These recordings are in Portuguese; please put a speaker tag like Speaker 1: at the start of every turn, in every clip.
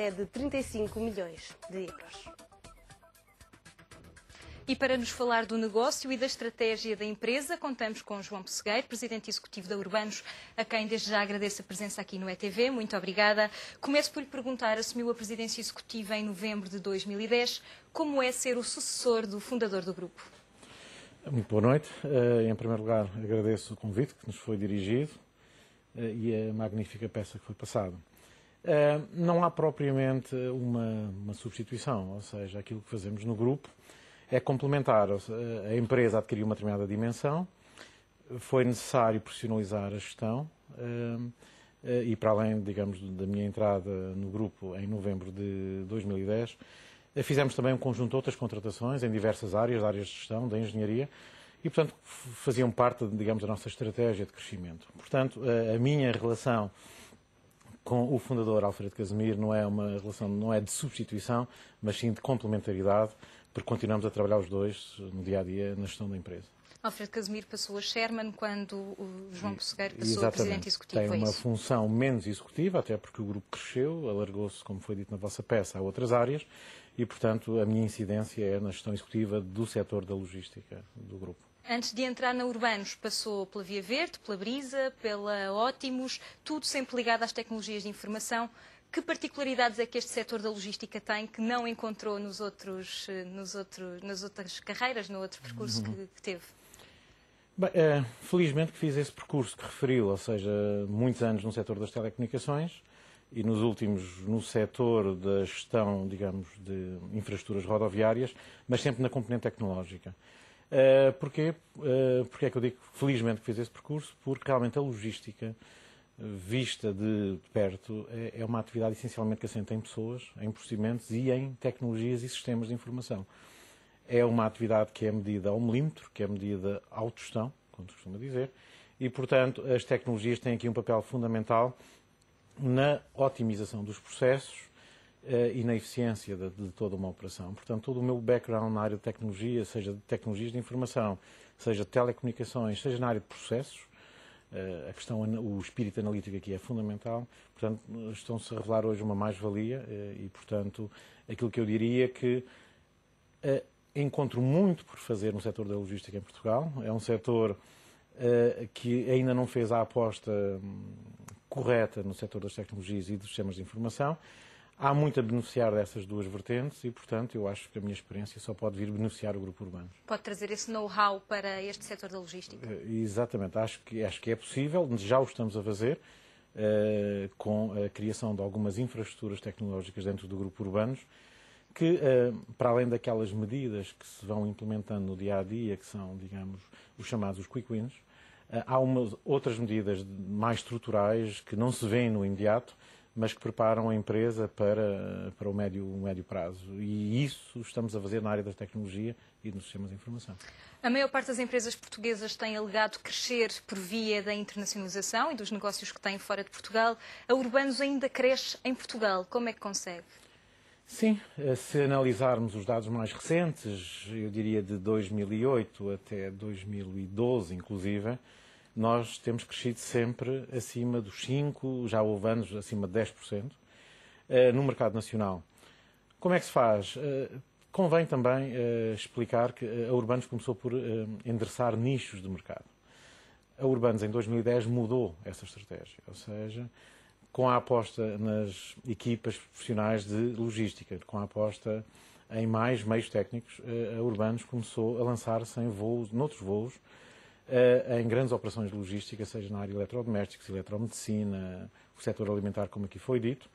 Speaker 1: é de 35 milhões de euros.
Speaker 2: E para nos falar do negócio e da estratégia da empresa, contamos com João Pessegueiro, Presidente Executivo da Urbanos, a quem desde já agradeço a presença aqui no ETV. Muito obrigada. Começo por lhe perguntar, assumiu a Presidência Executiva em novembro de 2010. Como é ser o sucessor do fundador do grupo?
Speaker 3: Muito boa noite. Em primeiro lugar, agradeço o convite que nos foi dirigido e a magnífica peça que foi passada. Não há propriamente uma substituição, ou seja, aquilo que fazemos no grupo é complementar. A empresa adquiriu uma determinada dimensão, foi necessário profissionalizar a gestão e, para além, digamos, da minha entrada no grupo em novembro de 2010, fizemos também um conjunto de outras contratações em diversas áreas de gestão, da engenharia, e, portanto, faziam parte, digamos, da nossa estratégia de crescimento. Portanto, a minha relação com o fundador Alfredo Casemiro não é uma relação, não é de substituição, mas sim de complementaridade, porque continuamos a trabalhar os dois no dia-a-dia na gestão da empresa.
Speaker 2: Alfredo Casemiro passou a Chairman quando o João Pessegueiro passou
Speaker 3: Exatamente.
Speaker 2: a Presidente Executivo.
Speaker 3: Tem uma função menos executiva, até porque o grupo cresceu, alargou-se, como foi dito na vossa peça, a outras áreas e, portanto, a minha incidência é na gestão executiva do setor da logística do grupo.
Speaker 2: Antes de entrar na Urbanos, passou pela Via Verde, pela Brisa, pela Ótimos, tudo sempre ligado às tecnologias de informação. Que particularidades é que este setor da logística tem que não encontrou nas outras carreiras, no outro percurso que teve?
Speaker 3: Bem, felizmente que fiz esse percurso que referiu, ou seja, muitos anos no setor das telecomunicações e nos últimos no setor da gestão, digamos, de infraestruturas rodoviárias, mas sempre na componente tecnológica. Porquê? Porque é que eu digo felizmente que fiz esse percurso? Porque realmente a logística, vista de perto, é uma atividade essencialmente que assenta em pessoas, em procedimentos e em tecnologias e sistemas de informação. É uma atividade que é medida ao milímetro, que é medida à autogestão, como se costuma dizer, e, portanto, as tecnologias têm aqui um papel fundamental na otimização dos processos e na eficiência de toda uma operação. Portanto, todo o meu background na área de tecnologia, seja de tecnologias de informação, seja de telecomunicações, seja na área de processos, a questão, o espírito analítico aqui é fundamental, portanto, estão-se a revelar hoje uma mais-valia e, portanto, aquilo que eu diria que encontro muito por fazer no setor da logística em Portugal. É um setor que ainda não fez a aposta correta no setor das tecnologias e dos sistemas de informação. Há muito a beneficiar dessas duas vertentes e, portanto, eu acho que a minha experiência só pode vir beneficiar o Grupo Urbanos.
Speaker 2: Pode trazer esse know-how para este setor da logística?
Speaker 3: Exatamente. Acho que é possível, já o estamos a fazer, com a criação de algumas infraestruturas tecnológicas dentro do Grupo Urbanos, que, para além daquelas medidas que se vão implementando no dia-a-dia, que são, digamos, os chamados quick wins, há outras medidas mais estruturais que não se veem no imediato, mas que preparam a empresa para o médio prazo. E isso estamos a fazer na área da tecnologia e nos sistemas de informação.
Speaker 2: A maior parte das empresas portuguesas tem alegado crescer por via da internacionalização e dos negócios que têm fora de Portugal. A Urbanos ainda cresce em Portugal. Como é que consegue?
Speaker 3: Sim, se analisarmos os dados mais recentes, eu diria de 2008 até 2012, inclusive, nós temos crescido sempre acima dos 5%, já houve anos acima de 10%, no mercado nacional. Como é que se faz? Convém também explicar que a Urbanos começou por endereçar nichos de mercado. A Urbanos, em 2010, mudou essa estratégia, ou seja, com a aposta nas equipas profissionais de logística, com a aposta em mais meios técnicos, a Urbanos começou a lançar-se em voos, noutros voos, em grandes operações de logística, seja na área de eletrodomésticos, eletromedicina, o setor alimentar, como aqui foi dito.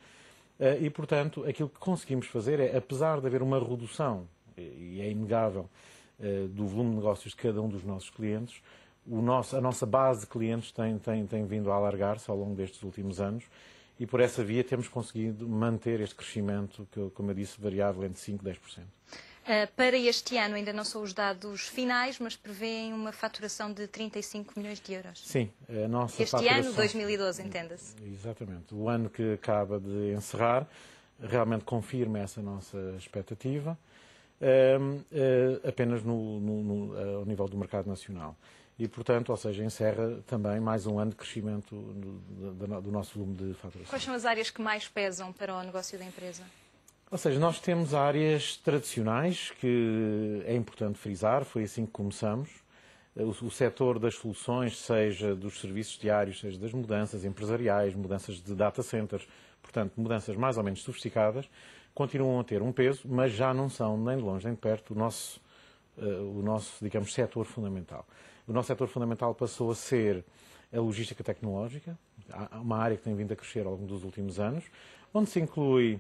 Speaker 3: E, portanto, aquilo que conseguimos fazer é, apesar de haver uma redução, e é inegável, do volume de negócios de cada um dos nossos clientes, a nossa base de clientes tem vindo a alargar-se ao longo destes últimos anos e, por essa via, temos conseguido manter este crescimento, que, como eu disse, variável entre 5% e 10%.
Speaker 2: Para este ano ainda não são os dados finais, mas prevêem uma faturação de 35 milhões de euros.
Speaker 3: Sim, a nossa
Speaker 2: este
Speaker 3: faturação...
Speaker 2: ano, 2012, entenda-se.
Speaker 3: Exatamente. O ano que acaba de encerrar realmente confirma essa nossa expectativa, apenas ao nível do mercado nacional. e, portanto, ou seja, encerra também mais um ano de crescimento do nosso volume de faturação.
Speaker 2: Quais são as áreas que mais pesam para o negócio da empresa?
Speaker 3: Ou seja, nós temos áreas tradicionais que é importante frisar, foi assim que começamos. O setor das soluções, seja dos serviços diários, seja das mudanças empresariais, mudanças de data centers, portanto, mudanças mais ou menos sofisticadas, continuam a ter um peso, mas já não são nem de longe nem de perto o nosso, digamos, setor fundamental. O nosso setor fundamental passou a ser a logística tecnológica, uma área que tem vindo a crescer ao longo dos últimos anos, onde se inclui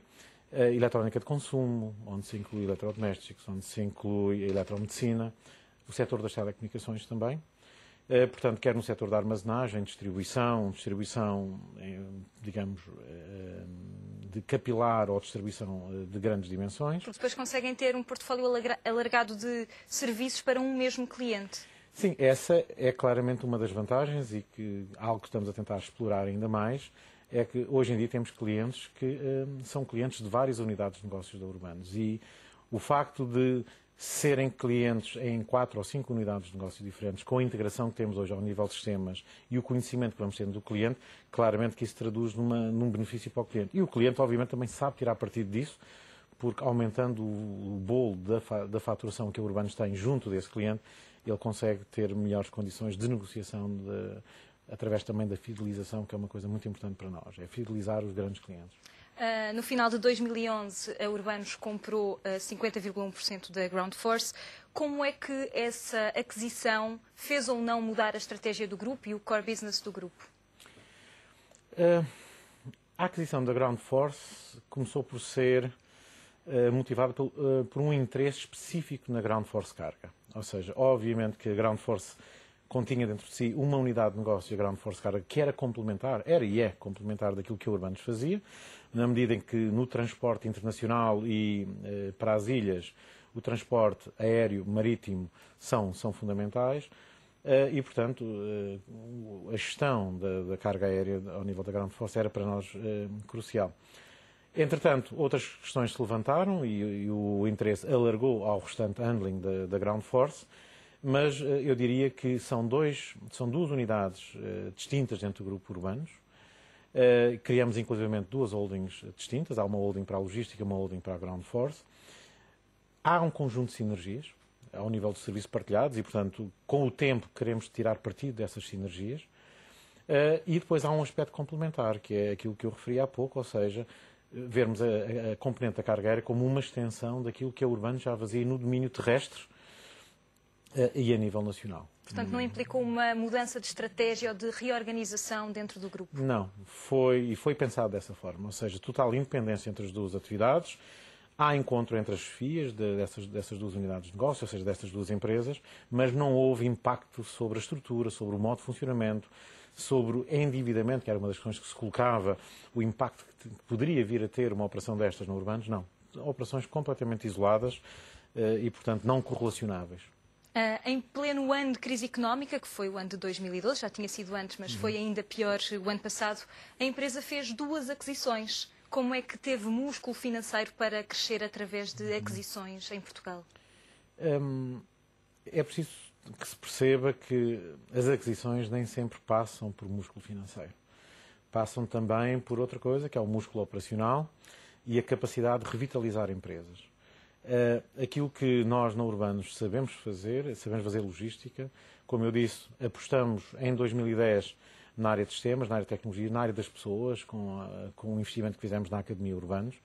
Speaker 3: a eletrónica de consumo, onde se inclui eletrodomésticos, onde se inclui a eletromedicina, o setor das telecomunicações também. Portanto, quer no setor da armazenagem, distribuição, digamos, de capilar ou distribuição de grandes dimensões.
Speaker 2: Porque depois conseguem ter um portfólio alargado de serviços para um mesmo cliente.
Speaker 3: Sim, essa é claramente uma das vantagens e algo que estamos a tentar explorar ainda mais é que hoje em dia temos clientes que são clientes de várias unidades de negócios da Urbanos e o facto de serem clientes em 4 ou 5 unidades de negócio diferentes, com a integração que temos hoje ao nível de sistemas e o conhecimento que vamos tendo do cliente, claramente que isso traduz num benefício para o cliente. E o cliente, obviamente, também sabe tirar partido disso, porque aumentando o bolo da faturação que a Urbanos tem junto desse cliente, ele consegue ter melhores condições de negociação, através também da fidelização, que é uma coisa muito importante para nós, é fidelizar os grandes clientes.
Speaker 2: No final de 2011, a Urbanos comprou 50,1% da Ground Force. Como é que essa aquisição fez ou não mudar a estratégia do grupo e o core business do grupo?
Speaker 3: A aquisição da Ground Force começou por ser motivada por um interesse específico na Ground Force Carga. Ou seja, obviamente que a Ground Force continha dentro de si uma unidade de negócio, a Ground Force Carga, que era complementar, era e é complementar daquilo que a Urbanos fazia, na medida em que no transporte internacional e para as ilhas, o transporte aéreo, marítimo, são fundamentais e, portanto, a gestão da carga aérea ao nível da Ground Force era para nós crucial. Entretanto, outras questões se levantaram e o interesse alargou ao restante handling da Ground Force, mas eu diria que são duas unidades distintas dentro do grupo Urbanos. Criamos inclusivamente duas holdings distintas, há uma holding para a logística e uma holding para a Ground Force. Há um conjunto de sinergias ao nível de serviços partilhados e, portanto, com o tempo queremos tirar partido dessas sinergias. E depois há um aspecto complementar, que é aquilo que eu referi há pouco, ou seja, vermos a componente da carga aérea como uma extensão daquilo que a Urbanos já fazia no domínio terrestre e a nível nacional.
Speaker 2: Portanto, não implicou uma mudança de estratégia ou de reorganização dentro do grupo?
Speaker 3: Não, foi pensado dessa forma, ou seja, total independência entre as duas atividades, há encontro entre as chefias dessas duas unidades de negócio, ou seja, dessas duas empresas, mas não houve impacto sobre a estrutura, sobre o modo de funcionamento, sobre o endividamento, que era uma das questões que se colocava, o impacto que poderia vir a ter uma operação destas no Urbanos, não. Operações completamente isoladas e, portanto, não correlacionáveis.
Speaker 2: Em pleno ano de crise económica, que foi o ano de 2012, já tinha sido antes, mas foi ainda pior o ano passado, a empresa fez 2 aquisições. Como é que teve músculo financeiro para crescer através de aquisições em Portugal?
Speaker 3: É preciso que se perceba que as aquisições nem sempre passam por músculo financeiro. Passam também por outra coisa, que é o músculo operacional e a capacidade de revitalizar empresas. Aquilo que nós na Urbanos sabemos fazer logística. Como eu disse, apostamos em 2010 na área de sistemas, na área de tecnologia, na área das pessoas, com o investimento que fizemos na Academia Urbanos.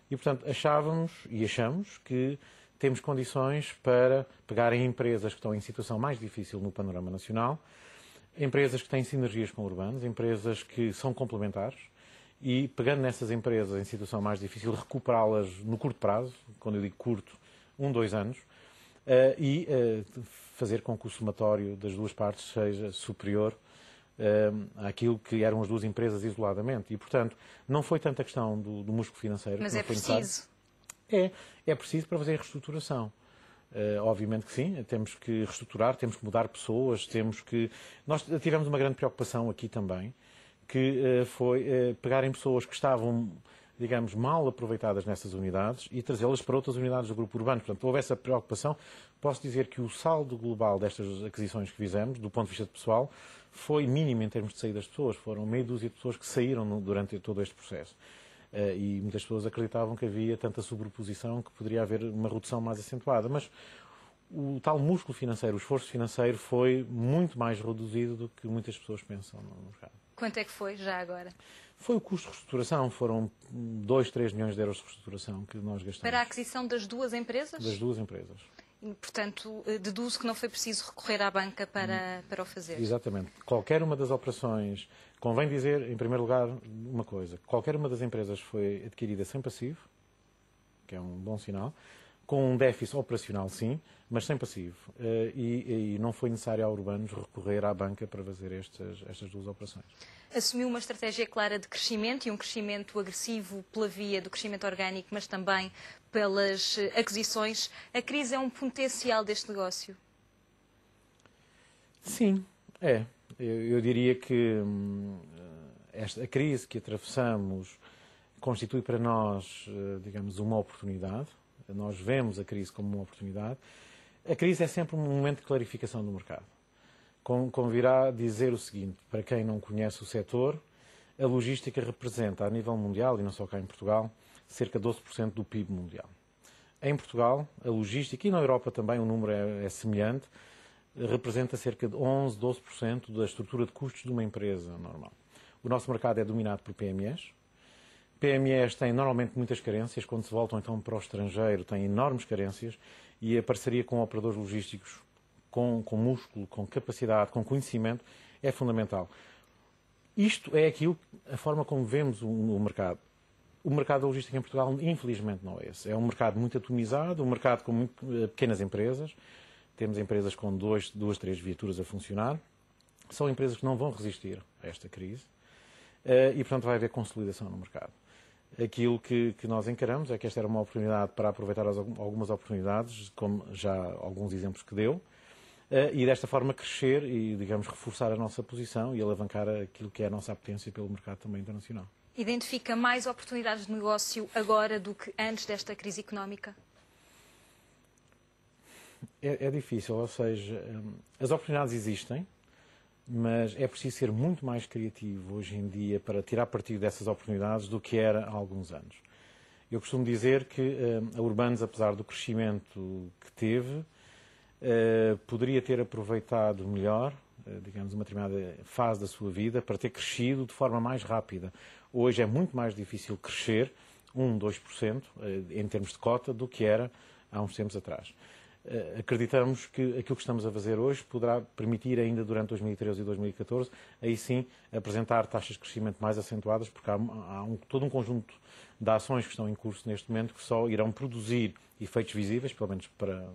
Speaker 3: E, portanto, achávamos e achamos que temos condições para pegar em empresas que estão em situação mais difícil no panorama nacional, empresas que têm sinergias com Urbanos, empresas que são complementares, e pegando nessas empresas em situação mais difícil, recuperá-las no curto prazo, quando eu digo curto, 1, 2 anos, e fazer com que o somatório das duas partes seja superior àquilo que eram as duas empresas isoladamente. E, portanto, não foi tanta questão do músculo financeiro.
Speaker 2: Mas é preciso.
Speaker 3: É preciso para fazer a reestruturação. Obviamente que sim, temos que reestruturar, temos que mudar pessoas, Nós tivemos uma grande preocupação aqui também, que foi pegar em pessoas que estavam, digamos, mal aproveitadas nessas unidades e trazê-las para outras unidades do grupo urbano. Portanto, houve essa preocupação. Posso dizer que o saldo global destas aquisições que fizemos, do ponto de vista pessoal, foi mínimo em termos de saída das pessoas. Foram meia dúzia de pessoas que saíram durante todo este processo. E muitas pessoas acreditavam que havia tanta sobreposição que poderia haver uma redução mais acentuada. Mas o tal músculo financeiro, o esforço financeiro, foi muito mais reduzido do que muitas pessoas pensam no mercado.
Speaker 2: Quanto é que foi, já agora?
Speaker 3: Foi o custo de reestruturação, foram 2, 3 milhões de euros de reestruturação que nós gastamos.
Speaker 2: Para a aquisição das duas empresas?
Speaker 3: Das duas empresas.
Speaker 2: E, portanto, deduzo que não foi preciso recorrer à banca para o fazer.
Speaker 3: Exatamente. Qualquer uma das operações, convém dizer, em primeiro lugar, uma coisa. Qualquer uma das empresas foi adquirida sem passivo, que é um bom sinal, com um déficit operacional, sim, mas sem passivo. E não foi necessário ao Urbanos recorrer à banca para fazer estas duas operações.
Speaker 2: Assumiu uma estratégia clara de crescimento e um crescimento agressivo pela via do crescimento orgânico, mas também pelas aquisições. A crise é um potencial deste negócio?
Speaker 3: Sim, é. Eu diria que a crise que atravessamos constitui para nós, digamos, uma oportunidade. Nós vemos a crise como uma oportunidade. A crise é sempre um momento de clarificação do mercado. Convirá dizer o seguinte, para quem não conhece o setor, a logística representa, a nível mundial, e não só cá em Portugal, cerca de 12% do PIB mundial. Em Portugal, a logística, e na Europa também o número é semelhante, representa cerca de 11, 12% da estrutura de custos de uma empresa normal. O nosso mercado é dominado por PMEs. PMEs têm normalmente muitas carências, quando se voltam então para o estrangeiro têm enormes carências e a parceria com operadores logísticos com músculo, com capacidade, com conhecimento é fundamental. Isto é a forma como vemos o mercado. O mercado da logística em Portugal, infelizmente, não é esse. É um mercado muito atomizado, um mercado com muito pequenas empresas. Temos empresas com 2, 3 viaturas a funcionar. São empresas que não vão resistir a esta crise e, portanto, vai haver consolidação no mercado. Aquilo que nós encaramos é que esta era uma oportunidade para aproveitar algumas oportunidades, como já alguns exemplos que deu, e desta forma crescer e, digamos, reforçar a nossa posição e alavancar aquilo que é a nossa apetência pelo mercado também internacional.
Speaker 2: Identifica mais oportunidades de negócio agora do que antes desta crise económica?
Speaker 3: É difícil, ou seja, as oportunidades existem, mas é preciso ser muito mais criativo hoje em dia para tirar partido dessas oportunidades do que era há alguns anos. Eu costumo dizer que a Urbanos, apesar do crescimento que teve, poderia ter aproveitado melhor, digamos, uma determinada fase da sua vida para ter crescido de forma mais rápida. Hoje é muito mais difícil crescer 1, 2% em termos de cota do que era há uns tempos atrás. Acreditamos que aquilo que estamos a fazer hoje poderá permitir ainda durante 2013 e 2014, aí sim, apresentar taxas de crescimento mais acentuadas, porque há todo um conjunto de ações que estão em curso neste momento que só irão produzir efeitos visíveis, pelo menos para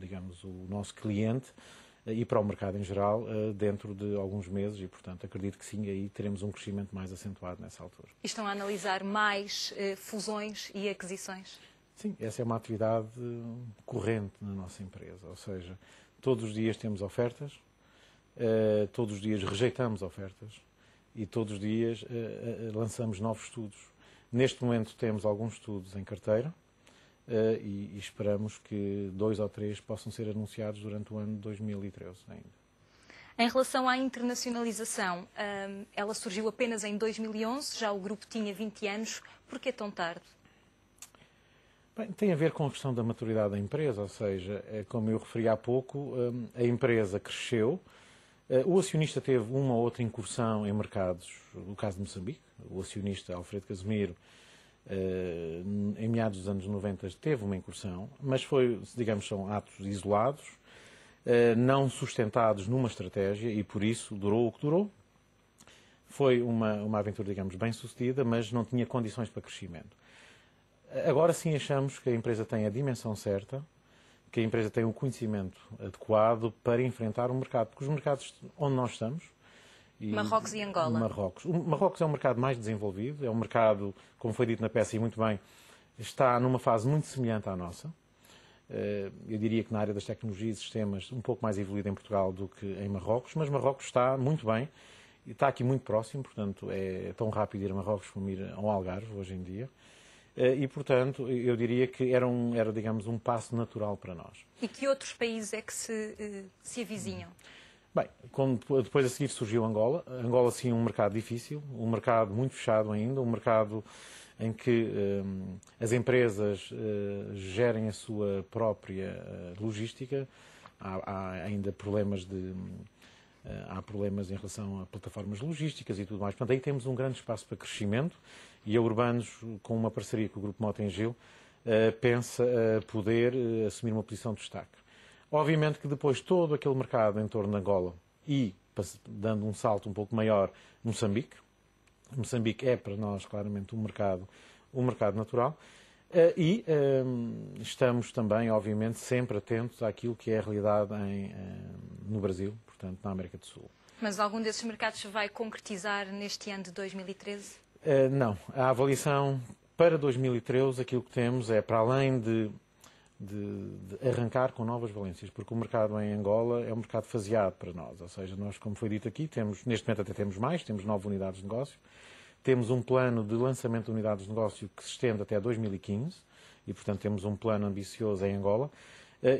Speaker 3: digamos, o nosso cliente e para o mercado em geral, dentro de alguns meses e, portanto, acredito que sim, aí teremos um crescimento mais acentuado nessa altura.
Speaker 2: E estão a analisar mais fusões e aquisições?
Speaker 3: Sim, essa é uma atividade corrente na nossa empresa, ou seja, todos os dias temos ofertas, todos os dias rejeitamos ofertas e todos os dias lançamos novos estudos. Neste momento temos alguns estudos em carteira e esperamos que 2 ou 3 possam ser anunciados durante o ano de 2013 ainda.
Speaker 2: Em relação à internacionalização, ela surgiu apenas em 2011, já o grupo tinha 20 anos, por que tão tarde?
Speaker 3: Bem, tem a ver com a questão da maturidade da empresa, ou seja, como eu referi há pouco, a empresa cresceu, o acionista teve uma ou outra incursão em mercados, no caso de Moçambique, o acionista Alfredo Casemiro, em meados dos anos 90 teve uma incursão, mas foi, digamos, são atos isolados, não sustentados numa estratégia e por isso durou o que durou. Foi uma aventura, digamos, bem sucedida, mas não tinha condições para crescimento. Agora sim achamos que a empresa tem a dimensão certa, que a empresa tem o conhecimento adequado para enfrentar o mercado, porque os mercados onde nós estamos...
Speaker 2: Marrocos e Angola.
Speaker 3: Marrocos. O Marrocos é um mercado mais desenvolvido, é um mercado, como foi dito na peça e muito bem, está numa fase muito semelhante à nossa. Eu diria que na área das tecnologias e sistemas um pouco mais evoluído em Portugal do que em Marrocos, mas Marrocos está muito bem está aqui muito próximo, portanto é tão rápido ir a Marrocos como ir ao Algarve hoje em dia. E, portanto, eu diria que era, digamos, um passo natural para nós.
Speaker 2: E que outros países é que se avizinham?
Speaker 3: Bem, depois a seguir surgiu Angola. Angola, sim, um mercado difícil, um mercado muito fechado ainda, um mercado em que as empresas gerem a sua própria logística. Há ainda problemas há problemas em relação a plataformas logísticas e tudo mais. Portanto, aí temos um grande espaço para crescimento e a Urbanos, com uma parceria com o Grupo Mota-Engil, pensa poder assumir uma posição de destaque. Obviamente que depois todo aquele mercado em torno de Angola e, dando um salto um pouco maior, Moçambique. Moçambique é para nós claramente um mercado natural. E estamos também, obviamente, sempre atentos àquilo que é a realidade no Brasil, portanto, na América do Sul.
Speaker 2: Mas algum desses mercados se vai concretizar neste ano de 2013?
Speaker 3: Não. A avaliação para 2013, aquilo que temos é, para além de arrancar com novas valências, porque o mercado em Angola é um mercado faseado para nós. Ou seja, nós, como foi dito aqui, neste momento até temos mais, temos 9 unidades de negócio. Temos um plano de lançamento de unidades de negócio que se estende até 2015 e, portanto, temos um plano ambicioso em Angola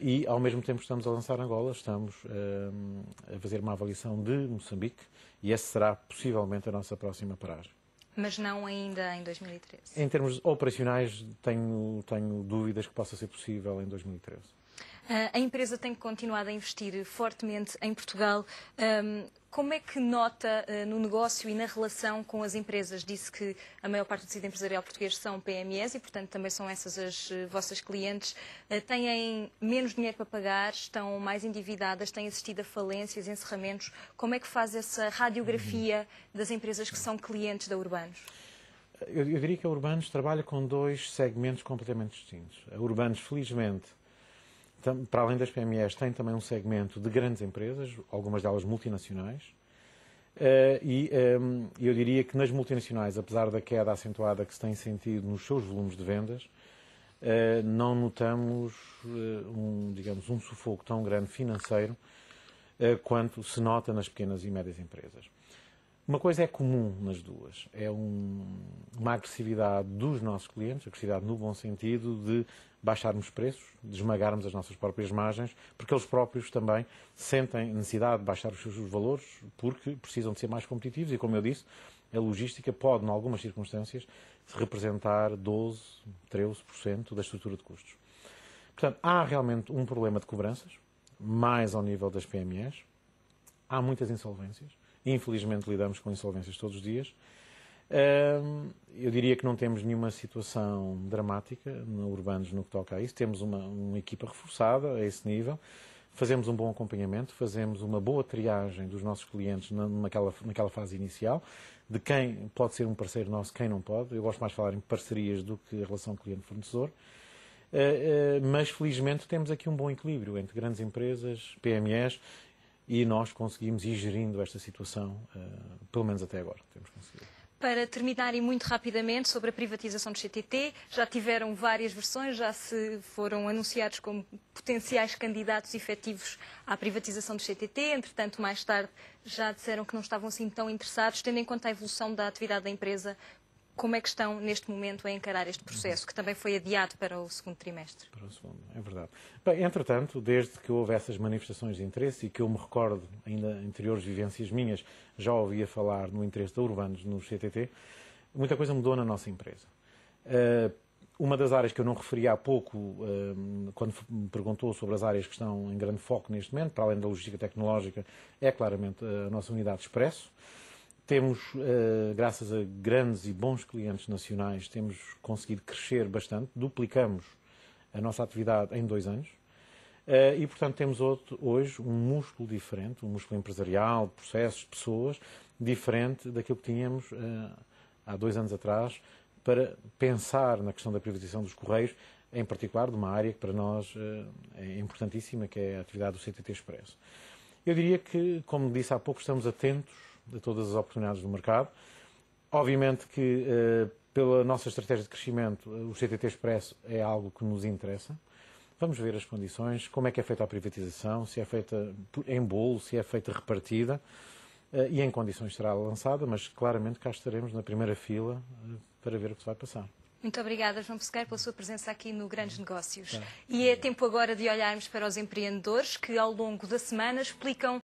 Speaker 3: e, ao mesmo tempo que estamos a lançar Angola, estamos a fazer uma avaliação de Moçambique e essa será possivelmente a nossa próxima paragem.
Speaker 2: Mas não ainda em 2013?
Speaker 3: Em termos operacionais, tenho dúvidas que possa ser possível em 2013.
Speaker 2: A empresa tem continuado a investir fortemente em Portugal. Como é que nota no negócio e na relação com as empresas? Disse que a maior parte do tecido empresarial português são PMEs e, portanto, também são essas as vossas clientes. Têm menos dinheiro para pagar, estão mais endividadas, têm assistido a falências, encerramentos. Como é que faz essa radiografia das empresas que são clientes da Urbanos?
Speaker 3: Eu diria que a Urbanos trabalha com 2 segmentos completamente distintos. A Urbanos, felizmente, para além das PMEs, tem também um segmento de grandes empresas, algumas delas multinacionais, e eu diria que nas multinacionais, apesar da queda acentuada que se tem sentido nos seus volumes de vendas, não notamos um sufoco tão grande financeiro quanto se nota nas pequenas e médias empresas. Uma coisa é comum nas duas, é uma agressividade dos nossos clientes, agressividade no bom sentido de baixarmos preços, de esmagarmos as nossas próprias margens, porque eles próprios também sentem necessidade de baixar os seus valores porque precisam de ser mais competitivos e, como eu disse, a logística pode, em algumas circunstâncias, representar 12, 13% da estrutura de custos. Portanto, há realmente um problema de cobranças, mais ao nível das PMEs, há muitas insolvências. Infelizmente, lidamos com insolvências todos os dias. Eu diria que não temos nenhuma situação dramática na Urbanos no que toca a isso. Temos uma equipa reforçada a esse nível. Fazemos um bom acompanhamento, fazemos uma boa triagem dos nossos clientes naquela fase inicial, de quem pode ser um parceiro nosso, quem não pode. Eu gosto mais de falar em parcerias do que a relação cliente-fornecedor. Mas, felizmente, temos aqui um bom equilíbrio entre grandes empresas, PMEs, e nós conseguimos ir gerindo esta situação, pelo menos até agora, temos conseguido.
Speaker 2: Para terminar e muito rapidamente sobre a privatização do CTT, já tiveram várias versões, já se foram anunciados como potenciais candidatos efetivos à privatização do CTT, entretanto, mais tarde já disseram que não estavam assim tão interessados, tendo em conta a evolução da atividade da empresa. Como é que estão, neste momento, a encarar este processo, que também foi adiado para o segundo trimestre?
Speaker 3: Para o segundo, é verdade. Bem, entretanto, desde que houve essas manifestações de interesse e que eu me recordo, ainda anteriores vivências minhas, já ouvia falar no interesse da Urbanos no CTT, muita coisa mudou na nossa empresa. Uma das áreas que eu não referi há pouco, quando me perguntou sobre as áreas que estão em grande foco neste momento, para além da logística tecnológica, é claramente a nossa unidade Expresso. Temos, graças a grandes e bons clientes nacionais, temos conseguido crescer bastante, duplicamos a nossa atividade em 2 anos e, portanto, temos hoje um músculo diferente, um músculo empresarial, processos, pessoas, diferente daquilo que tínhamos há 2 anos atrás, para pensar na questão da privatização dos Correios, em particular de uma área que para nós é importantíssima, que é a atividade do CTT Expresso. Eu diria que, como disse há pouco, estamos atentos a todas as oportunidades do mercado. Obviamente que, pela nossa estratégia de crescimento, o CTT Expresso é algo que nos interessa. Vamos ver as condições, como é que é feita a privatização, se é feita em bolo, se é feita repartida. e em condições será lançada, mas claramente cá estaremos na primeira fila para ver o que se vai passar.
Speaker 2: Muito obrigada, João Pessegueiro, pela sua presença aqui no Grandes Negócios.
Speaker 3: Tá.
Speaker 2: E é tempo agora de olharmos para os empreendedores que, ao longo da semana, explicam